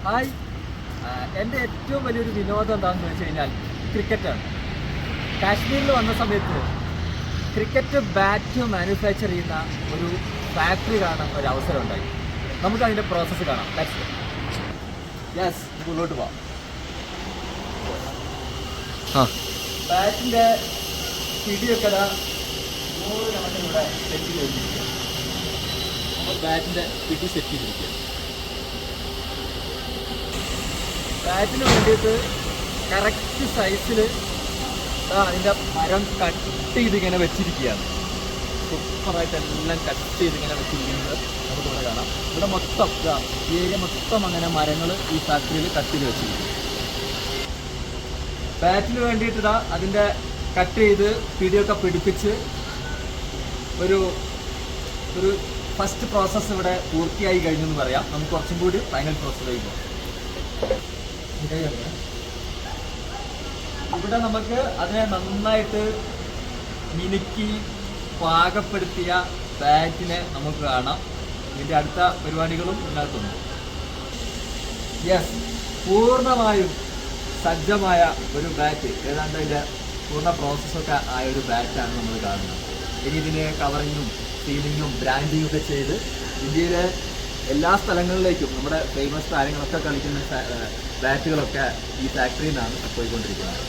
Hi, എൻ്റെ ഏറ്റവും വലിയൊരു വിനോദം എന്താണെന്ന് വെച്ച് കഴിഞ്ഞാൽ ക്രിക്കറ്റാണ്. കാശ്മീരിൽ വന്ന സമയത്ത് ക്രിക്കറ്റ് ബാറ്റ് മാനുഫാക്ചർ ചെയ്യുന്ന ഒരു ഫാക്ടറി കാണാൻ ഒരു അവസരം ഉണ്ടായി. നമുക്ക് അതിൻ്റെ പ്രോസസ്സ് കാണാം. യെസ്, മുന്നോട്ട് പോവാം. ബാറ്റിൻ്റെ പിടിയൊക്കെ ഇവിടെ സെറ്റ് ചെയ്തിരിക്കുക. ബാറ്റിൻ്റെ പിടി സെറ്റ് ചെയ്തിരിക്കുക. ബാറ്റിന് വേണ്ടിയിട്ട് കറക്റ്റ് സൈസിൽ അതിൻ്റെ മരം കട്ട് ചെയ്തിങ്ങനെ വെച്ചിരിക്കുകയാണ്. സൂപ്പറായിട്ട് എല്ലാം കട്ട് ചെയ്തിങ്ങനെ വെച്ചിരിക്കുന്നത് നമുക്കിവിടെ കാണാം. ഇവിടെ മൊത്തം ഈ ഏരിയ മൊത്തം അങ്ങനെ മരങ്ങൾ ഈ ഫാക്ടറിയിൽ കട്ട് ചെയ്ത് വെച്ചിരിക്കും. ബാറ്റിന് വേണ്ടിയിട്ട് അതിൻ്റെ കട്ട് ചെയ്ത് പിടിയൊക്കെ പിടിപ്പിച്ച് ഒരു ഫസ്റ്റ് പ്രോസസ്സ് ഇവിടെ പൂർത്തിയായി കഴിഞ്ഞു എന്ന് പറയാം. നമുക്ക് കുറച്ചും കൂടി ഫൈനൽ പ്രോസസ്സിലേക്ക് പോകാം. ഇവിടെ നമുക്ക് അതിനെ നന്നായിട്ട് മിനുക്കി പാകപ്പെടുത്തിയ ബാറ്റിനെ നമുക്ക് കാണാം. ഇതിൻ്റെ അടുത്ത പരിപാടികളും ഇതിനകത്തുണ്ട്. യെസ്, പൂർണ്ണമായും സജ്ജമായ ഒരു ബാറ്റ്, ഏതാണ്ട് ഇതിൻ്റെ പൂർണ്ണ പ്രോസസ്സൊക്കെ ആയ ഒരു ബാറ്റാണ് നമ്മൾ കാണുന്നത്. ഇനി ഇതിന് കവറിങ്ങും സീലിങ്ങും ബ്രാൻഡിങ്ങും ഒക്കെ ചെയ്ത് ഇന്ത്യയിലെ എല്ലാ സ്ഥലങ്ങളിലേക്കും നമ്മുടെ ഫേമസ് താരങ്ങളൊക്കെ കളിക്കുന്ന ബാറ്റുകളൊക്കെ ഈ ഫാക്ടറിയിൽ നിന്നാണ് പോയിക്കൊണ്ടിരിക്കുന്നത്.